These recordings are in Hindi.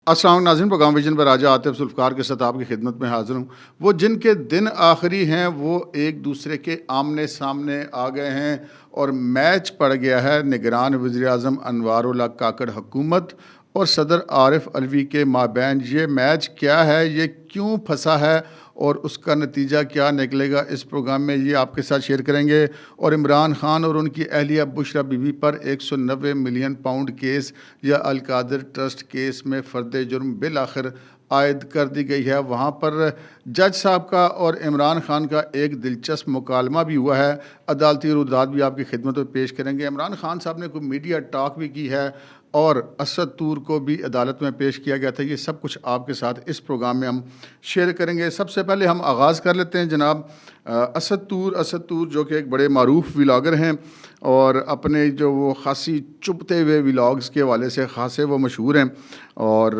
अस्सलाम नाज़रीन, प्रोग्राम विजन पर राजा आतिफ जुल्फ़कार के साथ आपकी खिदमत में हाज़िर हूँ। वो जिनके दिन आखिरी हैं वो एक दूसरे के आमने सामने आ गए हैं और मैच पड़ गया है निगरान वज़ीर-ए-आज़म अनवारुल्लाह काकड़ हुकूमत और सदर आरिफ अलवी के माबैन। ये मैच क्या है, ये क्यों फंसा है और उसका नतीजा क्या निकलेगा, इस प्रोग्राम में ये आपके साथ शेयर करेंगे। और इमरान खान और उनकी अहलिया बुशरा बीबी पर 190 मिलियन पाउंड केस या अल-कादिर ट्रस्ट केस में फ़र्द जुर्म बिल आखिर आयद कर दी गई है। वहाँ पर जज साहब का और इमरान खान का एक दिलचस्प मुकालमा भी हुआ है। अदालती रुदात भी आपकी खिदमत में पेश करेंगे। इमरान खान साहब ने कोई मीडिया टॉक भी की है और असद तूर को भी अदालत में पेश किया गया था। ये सब कुछ आपके साथ इस प्रोग्राम में हम शेयर करेंगे। सबसे पहले हम आगाज़ कर लेते हैं जनाब असद तूर जो कि एक बड़े मारूफ व्लॉगर हैं और अपने जो वो ख़ासी चुभते हुए व्लॉग्स के हवाले से ख़ासे वो मशहूर हैं। और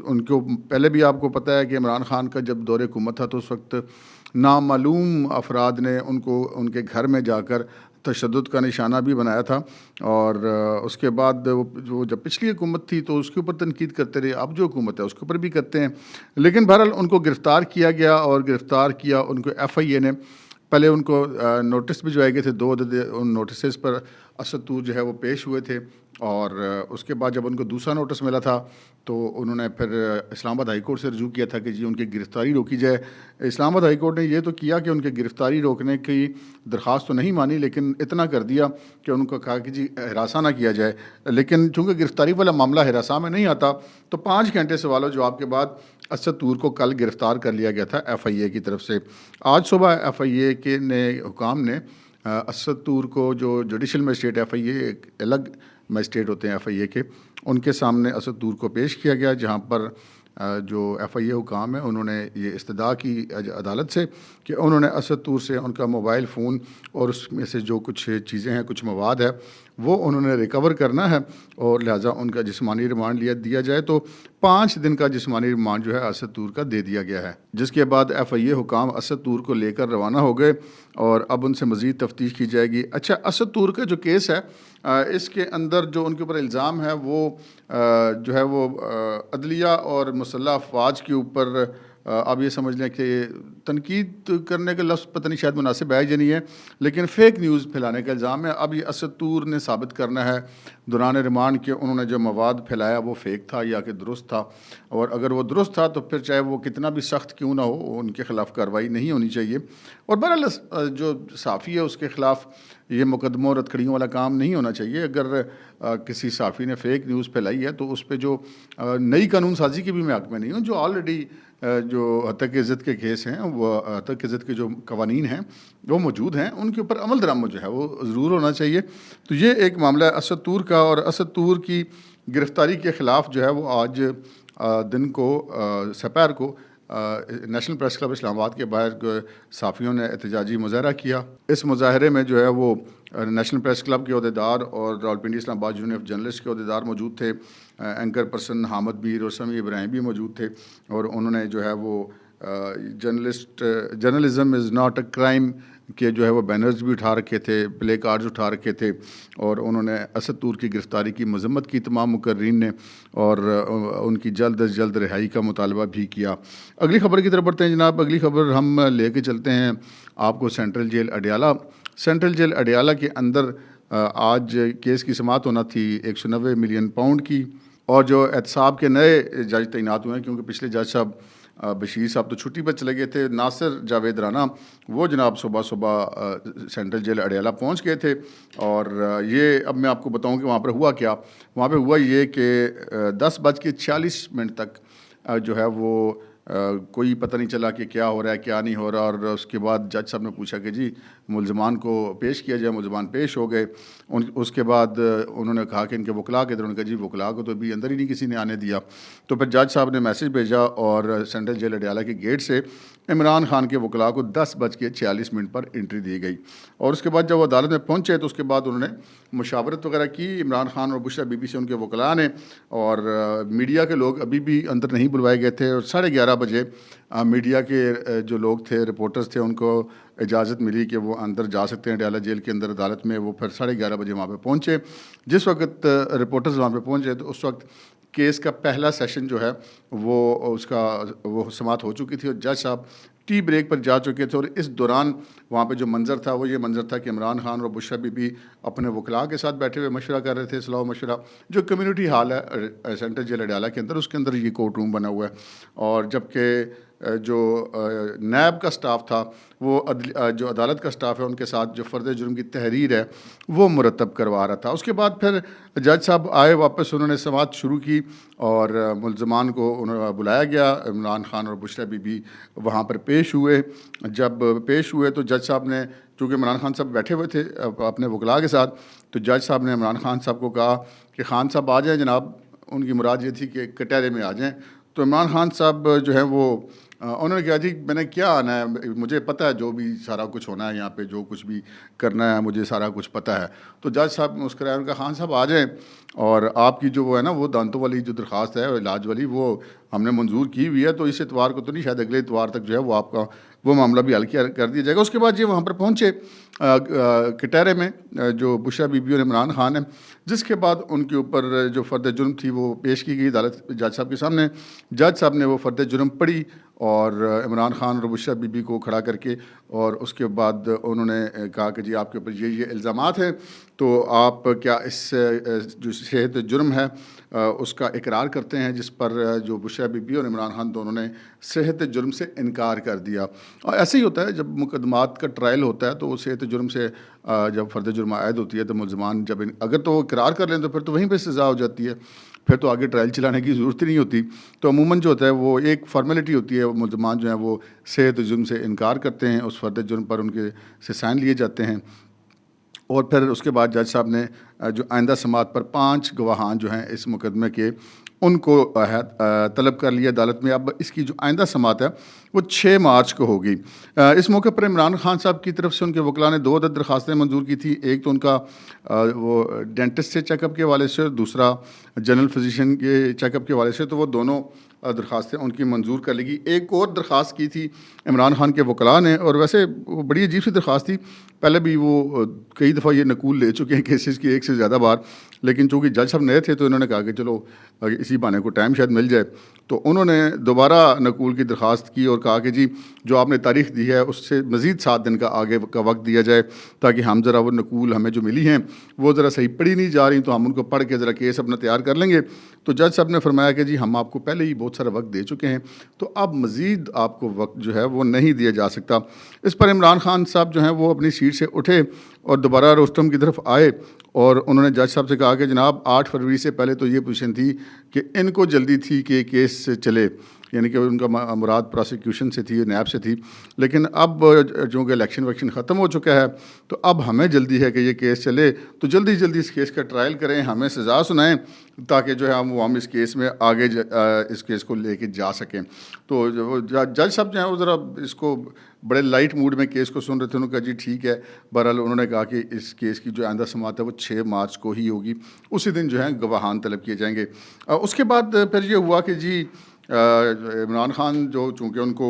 उनको पहले भी आपको पता है कि इमरान खान का जब दौरे हुकूमत था तो उस वक्त नामालूम अफराद ने उनको उनके घर में जाकर तशद्दुद का निशाना भी बनाया था। और उसके बाद वो जो जब पिछली हुकूमत थी तो उसके ऊपर तनकीद करते रहे, अब जो हुकूमत है उसके ऊपर भी करते हैं। लेकिन बहरहाल उनको गिरफ़्तार किया गया और गिरफ़्तार किया उनको FIA ने। पहले उनको नोटिस भिजवाए गए थे, 2 उन नोटिस पर असद तूर जो है वो पेश हुए थे। और उसके बाद जब उनको दूसरा नोटिस मिला था तो उन्होंने फिर इस्लामाबाद हाई कोर्ट से रजू किया था कि जी उनकी गिरफ़्तारी रोकी जाए। इस्लामाबाद हाई कोर्ट ने ये तो किया कि उनकी गिरफ़्तारी रोकने की दरख्वास्त तो नहीं मानी, लेकिन इतना कर दिया कि उनको कहा कि जी हिरासा ना किया जाए। लेकिन चूँकि गिरफ़्तारी वाला मामला हिरासा में नहीं आता तो 5 घंटे सवाल जवाब के बाद असद तूर को कल गिरफ़्तार कर लिया गया था FIA की तरफ से। आज सुबह FIA के हुकाम ने असद तूर को, जो जुडिशल मजिस्ट्रेट FIA एक अलग मजिस्ट्रेट होते हैं FIA के, उनके सामने असद तूर को पेश किया गया, जहाँ पर जो FIA हुकाम है उन्होंने ये इस्तदा की अदालत से कि उन्होंने असद तूर से उनका मोबाइल फ़ोन और उसमें से जो कुछ चीज़ें हैं, कुछ मवाद है, वो उन्होंने रिकवर करना है और लिहाजा उनका जिस्मानी रिमांड दिया जाए। तो 5 दिन का जिस्मानी रिमांड जो है असद तूर का दे दिया गया है, जिसके बाद FIA हुकाम असद तूर को लेकर रवाना हो गए और अब उनसे मज़ीद तफ्तीश की जाएगी। अच्छा, असद तूर का जो केस है, इसके अंदर जो उनके ऊपर इल्ज़ाम है वो जो है वो अदलिया और मुसल्लह अफवाज के ऊपर, आप ये समझ लें कि तनकीद करने का लफ्ज़ पता नहीं शायद मुनासिब है या नहीं है, लेकिन फ़ेक न्यूज़ फैलाने का इल्ज़ाम है। अब ये असद तूर ने साबित करना है दौरान रिमांड कि उन्होंने जो मवाद फैलाया वो फ़ेक था या कि दुरुस्त था। और अगर वो दुरुस्त था तो फिर चाहे वो कितना भी सख्त क्यों ना हो, उनके ख़िलाफ़ कार्रवाई नहीं होनी चाहिए। और बहरहाल जो सहाफ़ी है उसके ख़िलाफ़ ये मुकदमों और हथकड़ियों वाला काम नहीं होना चाहिए। अगर किसी सहाफ़ी ने फ़ेक न्यूज़ फैलाई है तो उस पे जो नई कानून साज़ी की भी मैं हक़ में नहीं हूँ। जो ऑलरेडी जो हत्या इज़्ज़त के केस हैं, वो हत्या इज़्ज़त के जो कवानीन हैं वो मौजूद हैं, उनके ऊपर अमल दरामद जो है वो ज़रूर होना चाहिए। तो ये एक मामला है असद तूर का। और असद तूर की गिरफ़्तारी के ख़िलाफ़ जो है वो आज दिन को सपहर को नेशनल प्रेस क्लब इस्लामाबाद के बाहर सहाफ़ियों ने एहतजाजी मुज़ाहरा किया। इस मुज़ाहरे में जो है वो नेशनल प्रेस क्लब के अहदेदार और Rawalpindi Islamabad union of journalist के अहदेदार मौजूद थे। एंकर पर्सन हामिद मीर और समी इब्राहिम भी मौजूद थे और उन्होंने जो है वो journalism is not a crime के जो है वो बैनर्स भी उठा रखे थे, प्ले कार्ड्स उठा रखे थे। और उन्होंने असद तूर की गिरफ़्तारी की मज़म्मत की तमाम मुकर्रीन ने और उनकी जल्द अज़ जल्द रिहाई का मुतालबा भी किया। अगली ख़बर की तरफ बढ़ते हैं जनाब। अगली ख़बर हम लेके चलते हैं आपको central jail Adiala. Central jail Adiala के अंदर आज केस की समाअत होना थी 190 मिलियन पाउंड की। और जो एहतसाब के नए जज तैनात हुए हैं, क्योंकि पिछले जज साहब बशीर साहब तो छुट्टी पर चले गए थे, नासिर जावेद राना वो जनाब सुबह सुबह सेंट्रल जेल अडयाला पहुंच गए थे। और ये अब मैं आपको बताऊं कि वहाँ पर हुआ क्या। वहाँ पर हुआ ये कि 10:46 तक जो है वो कोई पता नहीं चला कि क्या हो रहा है क्या नहीं हो रहा। और उसके बाद जज साहब ने पूछा कि जी मुल्ज़मान को पेश किया जाए। मुल्ज़मान पेश हो गए। उसके बाद उन्होंने कहा कि इनके वकला के, उन्होंने कहा जी वकला को तो अभी अंदर ही नहीं किसी ने आने दिया। तो फिर जज साहब ने मैसेज भेजा और सेंट्रल जेल अडयाला के गेट से इमरान खान के वकला को 10:46 पर एंट्री दी गई। और उसके बाद जब वो अदालत में पहुँचे तो उसके बाद उन्होंने मुशावरत वगैरह की इमरान खान और बुशरा बीबी से, उनके वकला ने। और मीडिया के लोग अभी भी अंदर नहीं बुलवाए गए थे। और 11:30 बजे मीडिया के जो लोग थे, रिपोर्टर्स थे, उनको इजाज़त मिली कि वो अंदर जा सकते हैं अडयाला जेल के अंदर अदालत में। वो फिर 11:30 बजे वहाँ पे पहुँचे। जिस वक्त रिपोर्टर्स वहाँ पे पहुँचे तो उस वक्त केस का पहला सेशन जो है वो समाप्त हो चुकी थी और जज साहब टी ब्रेक पर जा चुके थे। और इस दौरान वहाँ पे जो मंज़र था वो ये मंज़र था कि इमरान खान और बुशरा बीबी अपने वकला के साथ बैठे हुए मशवरा कर रहे थे, सलाह मशवरा। जो कम्युनिटी हॉल है सेंट्रल जेल अडयाला के अंदर, उसके अंदर ये कोर्ट रूम बना हुआ है। और जबकि जो नैब का स्टाफ था वो जो अदालत का स्टाफ है उनके साथ जो फ़र्द जुर्म की तहरीर है वो मुरतब करवा रहा था। उसके बाद फिर जज साहब आए वापस, उन्होंने समाअत शुरू की और मुल्ज़मान को उन्हें बुलाया गया। इमरान खान और बुशरा बीबी वहाँ पर पेश हुए। जब पेश हुए तो जज साहब ने, चूँकि इमरान खान साहब बैठे हुए थे अपने वकला के साथ, तो जज साहब ने इमरान खान साहब को कहा कि खान साहब आ जाएँ जनाब। उनकी मुराद ये थी कि कटहरे में आ जाएँ। तो इमरान खान साहब जो है वो उन्होंने कहा जी मैंने क्या आना है, मुझे पता है जो भी सारा कुछ होना है यहाँ पे, जो कुछ भी करना है मुझे सारा कुछ पता है। तो जज साहब मुस्कुराए, उनका खान साहब आ जाएं और आपकी जो वो है ना वो दांतों वाली जो दरख्वास्त है इलाज वाली वो हमने मंजूर की हुई है, तो इस एतवार को तो नहीं, शायद अगले एतवार तक जो है वो आपका वो मामला भी हल कर दिया जाएगा। उसके बाद ये वहाँ पर पहुँचे कटहरे में, जो बुशरा बीबी और इमरान खान है, जिसके बाद उनके ऊपर जो फ़र्द जुर्म थी वो पेश की गई अदालत जज साहब के सामने। जज साहब ने वो फ़र्द जुर्म पढ़ी और इमरान खान और बुशरा बीबी को खड़ा करके, और उसके बाद उन्होंने कहा कि जी आपके ऊपर ये इल्ज़ामात हैं, तो आप क्या इस जो सेहत जुर्म है उसका इकरार करते हैं, जिस पर जो बुशरा बीबी और इमरान खान दोनों ने सेहत जुर्म से इनकार कर दिया। और ऐसे ही होता है जब मुकदमात का ट्रायल होता है, तो वो सेहत जुर्म से जब फ़र्द जुर्म आयद होती है तो मुल्ज़मान जब अगर तो वो इकरार कर लें तो फिर तो वहीं पर सज़ा हो जाती है, फिर तो आगे ट्रायल चलाने की ज़रूरत ही नहीं होती। तो अमूमन जो होता है वो एक फ़ॉर्मेलिटी होती है, मुल्ज़मान जो हैं वो सेहत जुर्म से इनकार करते हैं, उस फ़र्द जुर्म पर उनके से साइन लिए जाते हैं। और फिर उसके बाद जज साहब ने जो आइंदा समाअत पर 5 गवाहान जो हैं इस मुकदमे के, उनको तलब कर लिया अदालत में। अब इसकी जो आइंदा समाअत है वो 6 मार्च को होगी। इस मौके पर इमरान खान साहब की तरफ से उनके वकला ने 2 अदद दरख्वास्तें मंजूर की थी। एक तो उनका वो डेंटिस्ट से चेकअप के हवाले से, और दूसरा जनरल फिजिशियन के चेकअप के हवाले से, तो वो दोनों दरख्वास्तें उनकी मंजूर कर लेगी। एक और दरख्वास्त की थी इमरान खान के वकला ने, और वैसे वो बड़ी अजीब सी दरख्वास्त थी, पहले भी वो कई दफ़ा ये नकूल ले चुके हैं केसेस की, एक से ज़्यादा बार, लेकिन चूँकि जज साहब नए थे तो इन्होंने कहा कि चलो इसी बहाने को टाइम शायद मिल जाए, तो उन्होंने दोबारा नकूल की दरख्वास्त की और कहा कि जी जो आपने तारीख़ दी है उससे मज़ीद 7 दिन का आगे का वक्त दिया जाए, ताकि हम ज़रा वो नकूल हमें जो मिली हैं वो ज़रा सही पढ़ी नहीं जा रही, तो हम उनको पढ़ के ज़रा केस अपना तैयार कर लेंगे। तो जज साहब ने फरमाया कि जी हम आपको पहले ही बहुत सारा वक्त दे चुके हैं, तो अब मज़ीद आपको वक्त जो है वो नहीं दिया जा सकता। इस पर इमरान खान साहब जो हैं वो अपनी सीट से उठे और दोबारा रोस्टम की तरफ आए, और उन्होंने जज साहब से कहा कि जनाब 8 फरवरी से पहले तो ये पोजीशन थी कि इनको जल्दी थी कि केस चले, यानी कि उनका मुराद प्रोसिक्यूशन से थी, नैब से थी, लेकिन अब चूँकि इलेक्शन वक्शन ख़त्म हो चुका है तो अब हमें जल्दी है कि ये केस चले, तो जल्दी जल्दी इस केस का ट्रायल करें, हमें सज़ा सुनाएं, ताकि जो है हम इस केस में आगे इस केस को लेके जा सकें। तो जज साहब जो हैं वो ज़रा इसको बड़े लाइट मूड में केस को सुन रहे थे। उन्होंने कहा जी ठीक है। बहरहाल उन्होंने कहा कि इस केस की जो आइंदा समाअत है वो 6 मार्च को ही होगी, उसी दिन जो है गवाहान तलब किए जाएंगे। उसके बाद फिर ये हुआ कि जी इमरान खान जो चूँकि उनको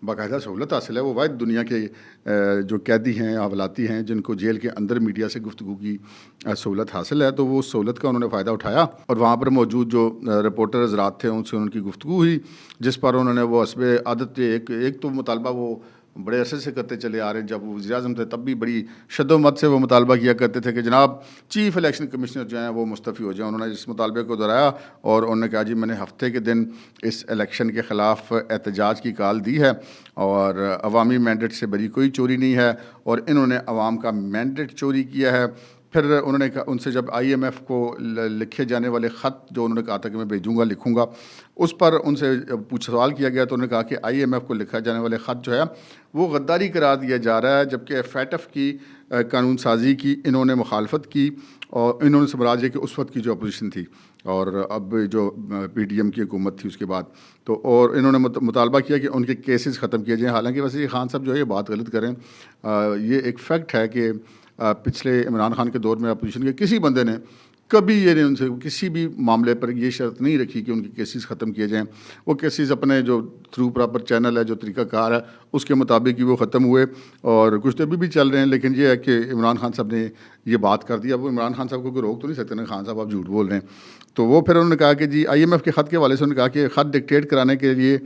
बाकायदा सहूलत हासिल है, वो वाहिद दुनिया के जो कैदी हैं, हवालाती हैं, जिनको जेल के अंदर मीडिया से गुफ्तगू की सहूलत हासिल है, तो वो सहूलत का उन्होंने फ़ायदा उठाया और वहाँ पर मौजूद जो रिपोर्टर हज़रात थे उनसे उनकी गुफ्तगू हुई, जिस पर उन्होंने वो हस्बे आदत एक तो मुतालबा वो बड़े अरसे से करते चले आ रहे हैं। जब वो वज़ीर-ए-आज़म थे तब भी बड़ी शद्दोमत से वो मुतालबा किया करते थे कि जनाब चीफ़ इलेक्शन कमिश्नर जो हैं वो मुस्तफ़ी हो जाएँ। उन्होंने इस मुतालबे को दोहराया और उन्होंने कहा जी मैंने हफ्ते के दिन इस इलेक्शन के ख़िलाफ़ एहतजाज की कॉल दी है और अवामी मैंडेट से बड़ी कोई चोरी नहीं है और इन्होंने अवाम का मैंडेट चोरी किया है। फिर उन्होंने कहा उनसे जब IMF को लिखे जाने वाले ख़त जो उन्होंने कहा था कि मैं भेजूँगा लिखूँगा, उस पर उनसे सवाल किया गया तो उन्होंने कहा कि IMF को लिखा जाने वाले ख़त जो है वो गद्दारी करार दिया जा रहा है, जबकि FATF की कानून साजी की इन्होंने मुखालफत की और इन्होंने समराज कि उस वक्त की जो अपोजिशन थी और अब जो PDM की हुकूमत थी उसके बाद, तो और इन्होंने मुतालबा किया कि उनके केसेस ख़त्म किए जाएँ। हालांकि वैसे ये खान साहब जो है ये बात गलत करें, ये एक फ़ैक्ट है कि पिछले इमरान खान के दौर में अपोजिशन के किसी बंदे ने कभी ये नहीं उनसे किसी भी मामले पर ये शर्त नहीं रखी कि उनके केसेस ख़त्म किए जाएं। वो केसेस अपने जो थ्रू प्रॉपर चैनल है, जो तरीक़ाकार है, उसके मुताबिक ही वो ख़त्म हुए और कुछ तो अभी भी चल रहे हैं। लेकिन ये है कि इमरान खान साहब ने ये बात कर दी। अब वो इमरान खान साहब को कोई रोक तो नहीं सकते ना, खान साहब आप झूठ बोल रहे हैं। तो वो फिर उन्होंने कहा कि जी IMF के ख़त के हवाले से उन्होंने कहा कि ख़त डिक्टेट कराने के लिए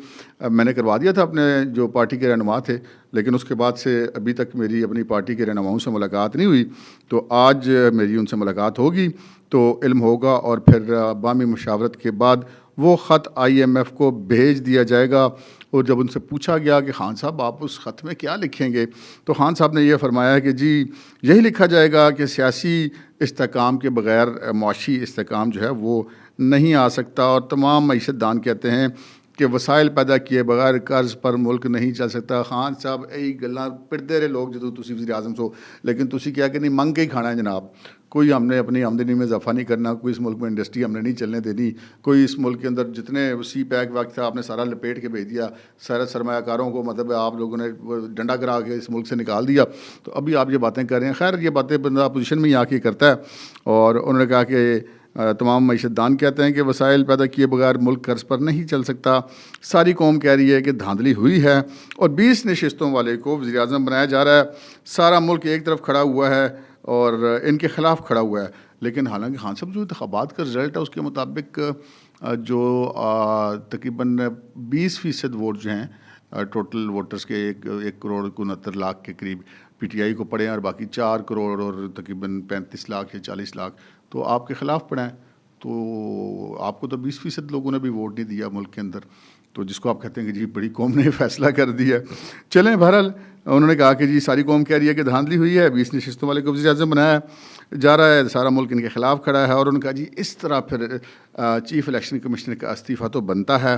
मैंने करवा दिया था अपने जो पार्टी के रहनुमा थे, लेकिन उसके बाद से अभी तक मेरी अपनी पार्टी के रहनुमाओं से मुलाकात नहीं हुई। तो आज मेरी उनसे मुलाकात होगी तो इल्म होगा, और फिर बामी मुशावरत के बाद वो ख़त IMF को भेज दिया जाएगा। और जब उनसे पूछा गया कि खान साहब आप उस ख़त में क्या लिखेंगे, तो खान साहब ने यह फरमाया कि जी यही लिखा जाएगा कि सियासी इस्तेकाम के बग़ैर मुआशी इस्तेकाम जो है वो नहीं आ सकता, और तमाम मईशतदान कहते हैं कि वसाइल पैदा किए बगैर कर्ज पर मुल्क नहीं चल सकता। खान साहब यही गल्लां पिटदे रहे लोग जो तुसी वज़ीर आज़म सो, लेकिन तुसी क्या कि नहीं मंग के ही खाना है जनाब। कोई हमने अपनी आमदनी में इजाफा नहीं करना, कोई इस मुल्क में इंडस्ट्री हमने नहीं चलने देनी, कोई इस मुल्क के अंदर जितने सी पैक वक्त था आपने सारा लपेट के भेज दिया, सारा सरमायाकारों को मतलब आप लोगों ने डंडा करा के इस मुल्क से निकाल दिया। तो अभी आप ये बातें कर रहे हैं। खैर ये बातें बंदा अपोजिशन में ही आके करता है। और उन्होंने कहा कि तमाम मईशतदान कहते हैं कि वसाइल पैदा किए बगैर मुल्क कर्ज पर नहीं चल सकता। सारी कौम कह रही है कि धांधली हुई है और 20 नशिस्तों वाले को वज़ीर आज़म बनाया जा रहा है। सारा मुल्क एक तरफ खड़ा हुआ है और इनके ख़िलाफ़ खड़ा हुआ है। लेकिन हालांकि खान साहब जो इंतखाबात का रिज़ल्ट है उसके मुताबिक जो तकरीबन 20% वोट जो हैं टोटल वोटर्स के 1,69,00,000 के करीब PTI को पड़े हैं, और बाकी 4 करोड़ और तकरीबन 35 लाख या 40 लाख तो आपके ख़िलाफ़ पड़ा है। तो आपको तो 20% लोगों ने भी वोट नहीं दिया मुल्क के अंदर, तो जिसको आप कहते हैं कि जी बड़ी कौम ने फैसला कर दिया। चलें, बहरहाल उन्होंने कहा कि जी सारी कौम कह रही है कि धांधली हुई है, 20 नशिस्तों वाले को वज़ीर आज़म बनाया जा रहा है, सारा मुल्क इनके ख़िलाफ़ खड़ा है। और उन्होंने कहा जी इस तरह फिर चीफ़ इलेक्शन कमिश्नर का इस्तीफ़ा तो बनता है।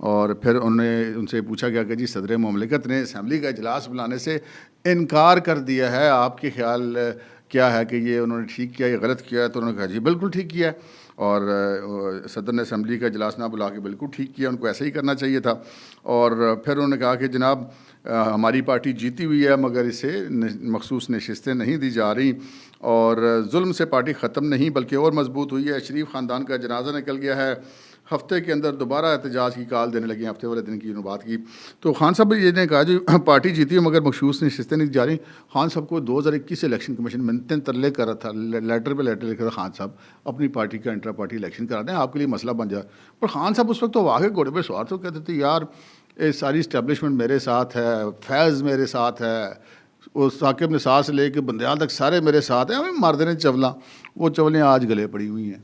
और फिर उनसे पूछा गया कि जी सदर मुमलिकत ने असम्बली का इजलास बुलाने से इनकार कर दिया है, आपके ख्याल क्या है कि ये उन्होंने ठीक किया या गलत किया? तो उन्होंने कहा जी बिल्कुल ठीक किया है, और सदर ने असम्बली का इजलास ना बुला के बिल्कुल ठीक किया, उनको ऐसा ही करना चाहिए था। और फिर उन्होंने कहा कि जनाब हमारी पार्टी जीती हुई है मगर इसे मखसूस नशिस्तें नहीं दी जा रही, और जुल्म से पार्टी ख़त्म नहीं बल्कि और मजबूत हुई है। शरीफ ख़ानदान का जनाजा निकल गया है, हफ्ते के अंदर दोबारा एहतजाज की कॉल देने लगे, हफ्ते वाले दिन की बात की। तो खान साहब ये ने कहा जी पार्टी जीती है मगर मखसूस नशिस्तें नहीं दी जा रही। खान साहब को 2021 इलेक्शन कमीशन मिन्नतें तरले कर रहा था, लेटर पे लेटर लिखा था, खान साहब अपनी पार्टी का इंट्रा पार्टी इलेक्शन करा दें, आपके लिए मसला बन जाए। पर खान साहब उस वक्त तो आगे घोड़े पर सवार तो कहते थे यार ये सारी इस्टेब्लिशमेंट मेरे साथ है, फैज़ मेरे साथ है, उस साकिब ने साथ से लेके बंदयाल तक सारे मेरे साथ हैं, हमें मार देने चवला। वो चवलें आज गले पड़ी हुई हैं,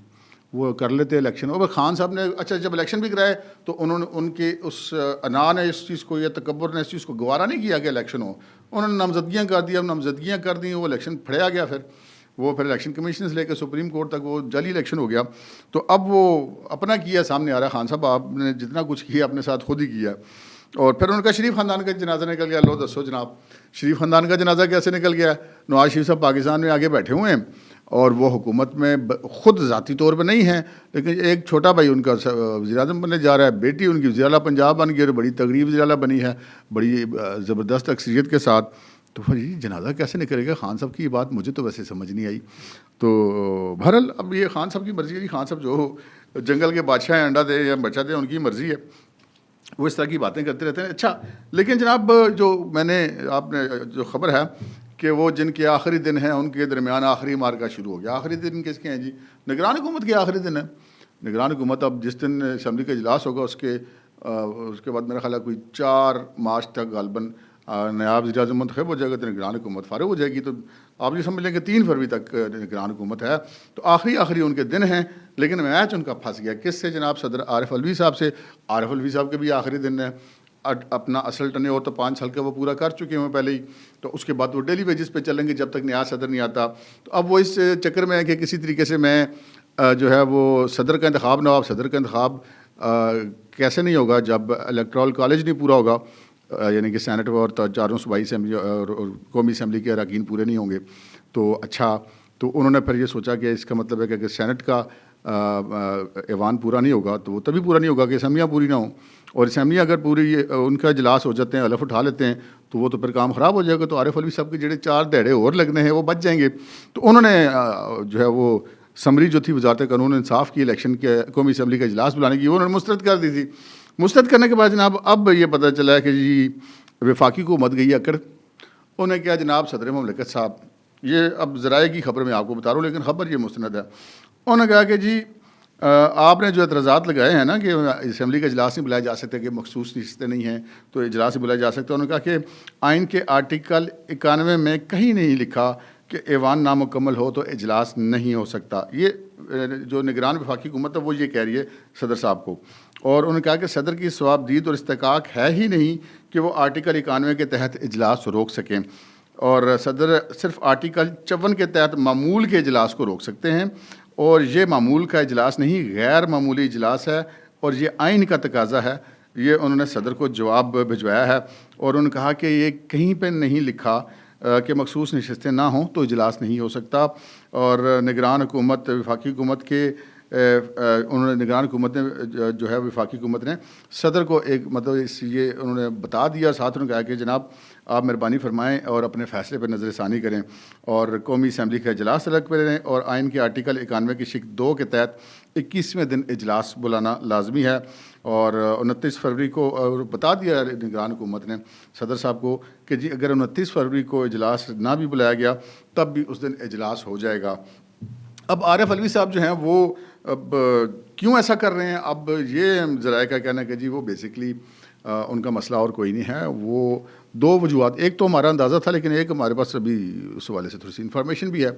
वो कर लेते इलेक्शन। और खान साहब ने अच्छा जब इलेक्शन भी कराए तो उन्होंने उनके उस अना ने इस चीज़ को या तकब्बुर ने इस चीज़ को गवारा नहीं किया कि इलेक्शन हो, उन्होंने नामजदगियाँ कर दिया, नामजदगियाँ कर दी, वो इलेक्शन फड़या गया। फिर इलेक्शन कमीशन से लेकर सुप्रीम कोर्ट तक वो जाली इलेक्शन हो गया। तो अब वो अपना किया सामने आ रहा है, खान साहब आपने जितना कुछ किया अपने साथ खुद ही किया। और फिर उनका शरीफ ख़ानदान का जनाजा निकल गया। लो दसो जनाब शरीफ ख़ानदान का जनाजा कैसे निकल गया? नवाज शरीफ साहब पाकिस्तान में आगे बैठे हुए हैं और वो हुकूमत में ख़ुद ज़ाती तौर पर नहीं है, लेकिन एक छोटा भाई उनका वज़ीर आज़म बनने जा रहा है, बेटी उनकी वज़ीर आला पंजाब बन गई और बड़ी तगड़ी वज़ीर आला बनी है, बड़ी ज़बरदस्त अक्सरियत के साथ। तो फिर ये जनाजा कैसे निकलेगा? खान साहब की ये बात मुझे तो वैसे समझ नहीं आई। तो बहरहाल अब ये खान साहब की मर्ज़ी है। खान साहब जो जंगल के बादशाह हैं, अंडा दे या बच्चा दे, उनकी मर्ज़ी है, वो इस तरह की बातें करते रहते हैं। अच्छा, लेकिन जनाब जो मैंने आपने जो ख़बर है कि वो जिनके आखिरी दिन हैं उनके दरमियान आखिरी मार्का शुरू हो गया। आखिरी दिन किसके हैं जी? निगरान हुकूमत के आखिरी दिन है। निगरान हुकूमत अब जिस दिन असम्बली का इजलास होगा उसके बाद मेरा ख्याल है कोई 4 मार्च तक गालबन नायब वज़ीर आज़म मुंतखब हो जाएगा, तो निगरान हुकूमत फ़ारिग हो जाएगी। तो आप ये समझ लें कि 3 फरवरी तक निगरान हुकूमत है। तो आखिरी उनके दिन हैं, लेकिन मैच उनका फंस गया। किससे जनाब? सदर आरिफ अलवी साहब से। आरिफ अलवी साहब के भी आखिरी दिन है। अपना असल टर्न और तो 5 साल का वो पूरा कर चुके हैं पहले ही, तो उसके बाद वो डेली वेजेस पे चलेंगे जब तक नया सदर नहीं आता। तो अब वो इस चक्कर में है कि किसी तरीके से मैं जो है वो सदर का इंतखाब, नवाब सदर का इंतखाब कैसे नहीं होगा जब इलेक्टोरल कॉलेज नहीं पूरा होगा, यानी कि सैनेट और चारों सूबाई असम्बली और कौमी असम्बली के अरकान पूरे नहीं होंगे। तो अच्छा, तो उन्होंने फिर ये सोचा कि इसका मतलब है कि अगर सैनेट का ऐवान पूरा नहीं होगा तो वो तभी पूरा नहीं होगा कि असम्बलियाँ पूरी ना हों, और असम्बलियाँ अगर पूरी उनका इजलास हो जाते हैं, हलफ उठा लेते हैं, तो वो तो फिर काम ख़राब हो जाएगा। तो आरिफ अलवी साहब के ਜਿਹੜੇ 4 दहाड़े और लगने हैं वो बच जाएंगे। तो उन्होंने जो है वो समरी जो थी वजारत कानून इंसाफ की इलेक्शन के कौमी असम्बली का इजलास बुलाने की, वो उन्होंने मुस्तरद कर दी थी। मुस्तरद करने के बाद जनाब अब ये पता चला है कि जी वफाकी को मत गई अकड़। उन्हें क्या जनाब सदर मुमलिकत साहब ये अब ज़राए की खबर मैं आपको बता रहा हूँ, लेकिन ख़बर ये मुस्तनद है। उन्होंने कहा कि जी आपने जो एतराज़ात लगाए हैं ना कि असम्बली का इजलास नहीं बुलाया जा सकता, कि मखसूस नशस्तें नहीं हैं तो इजलास नहीं बुलाया जा सकता, उन्होंने कहा कि आइन के आर्टिकल 91 में कहीं नहीं लिखा कि ऐवान नामुकम्मल हो तो इजलास नहीं हो सकता। ये जो निगरान वफाकी हुकूमत है वो ये कह रही है सदर साहब को, और उन्होंने कहा कि सदर की सवाबदीद और इस्तेकाक है ही नहीं कि वो आर्टिकल 91 के तहत इजलास रोक सकें, और सदर सिर्फ आर्टिकल 54 के तहत मामूल के इजलास को रोक सकते हैं, और ये मामूल का इजलास नहीं, गैर मामूली इजलास है, और ये आइन का तकाजा है। ये उन्होंने सदर को जवाब भिजवाया है, और उन्होंने कहा कि ये कहीं पर नहीं लिखा कि मखसूस नशस्तें ना हों तो इजलास नहीं हो सकता। और निगरान हुकूमत वफाकी हुकूमत के उन्होंने निगरान हुकूमत ने जो है वफाकी हुकूमत ने सदर को एक मतलब ये उन्होंने बता दिया, साथ उन्होंने कहा कि जनाब आप मेहरबानी फरमाएँ और अपने फ़ैसले पर नज़रसानी करें, और कौमी असम्बली का इजलास तलब करें, और आइन के आर्टिकल 91 की शिक 2 के तहत 21वें दिन इजलास बुलाना लाजमी है। और 29 फरवरी को बता दिया निगरान हुकूमत ने सदर साहब को कि जी अगर 29 फरवरी को इजलास ना भी बुलाया गया तब भी उस दिन इजलास हो जाएगा। अब आरिफ अलवी साहब जो हैं वो अब क्यों ऐसा कर रहे हैं, अब ये ज़राए का कहना है कि जी वो बेसिकली उनका मसला और कोई नहीं है। वो दो वजूहत, एक तो हमारा अंदाज़ा था, लेकिन एक हमारे पास अभी उस हवाले से थोड़ी सी इन्फॉर्मेशन भी है।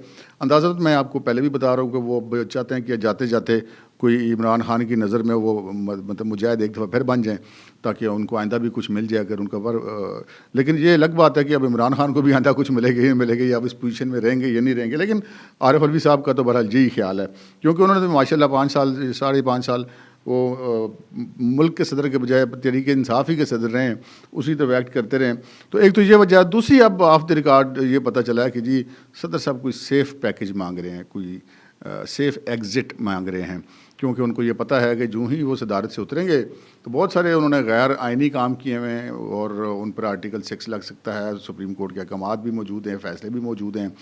अंदाज़ा तो मैं आपको पहले भी बता रहा हूँ कि वो अब चाहते हैं कि जाते जाते कोई इमरान खान की नज़र में वो मतलब मुजाहिद एक दफ़ा फिर बन जाएँ, ताकि उनको आइंदा भी कुछ मिल जाए अगर उनका पर। लेकिन ये अलग बात है कि अब इमरान खान को भी आइंदा कुछ मिलेगा या मिलेगा, या अब इस पोजीशन में रहेंगे या नहीं रहेंगे। लेकिन आरिफ अलवी साहब का तो बहरहाल यही ख्याल है, क्योंकि उन्होंने तो माशाल्लाह 5 साल 5.5 साल वो मुल्क के सदर के बजाय तहरीक इंसाफ ही के सदर रहे हैं, उसी तरह एक्ट करते रहें। तो एक तो ये वजह, दूसरी अब ऑफ द रिकॉर्ड ये पता चला है कि जी सदर साहब कोई सेफ़ पैकेज मांग रहे हैं, कोई सेफ़ एग्ज़िट मांग रहे हैं, क्योंकि उनको ये पता है कि जो ही वो सदारत से उतरेंगे तो बहुत सारे उन्होंने गैर आइनी काम किए हुए हैं, और उन पर आर्टिकल 6 लग सकता है। सुप्रीम कोर्ट के अहकामात भी मौजूद हैं, फ़ैसले भी मौजूद हैं।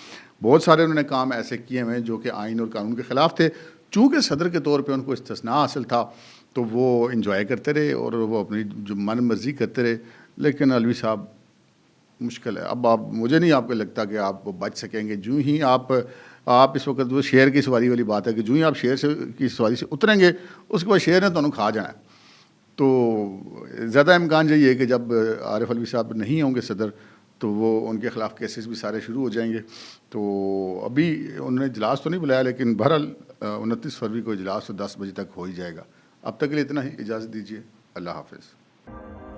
बहुत सारे उन्होंने काम ऐसे किए हुए हैं जो कि आइन और कानून के ख़िलाफ़ थे। चूँकि सदर के तौर पे उनको इस्तिस्ना हासिल था तो वो इंजॉय करते रहे और वो अपनी जो मन मर्ज़ी करते रहे। लेकिन अलवी साहब मुश्किल है। अब आप, मुझे नहीं आपको लगता कि आप बच सकेंगे। जो ही आप इस वक्त वो शेर की सवारी वाली बात है कि जो ही आप शेर से की सवारी से उतरेंगे उसके बाद शेर ने तुहानू खा जाना है। तो ज़्यादा इम्कान यही है कि जब आरिफ अलवी साहब नहीं होंगे सदर तो वो उनके ख़िलाफ़ केसेस भी सारे शुरू हो जाएंगे। तो अभी उन्होंने इजलास तो नहीं बुलाया, लेकिन बहरहाल 29 फरवरी को इजलास तो 10 बजे तक हो ही जाएगा। अब तक के लिए इतना ही, इजाज़त दीजिए। अल्लाह हाफ़िज़।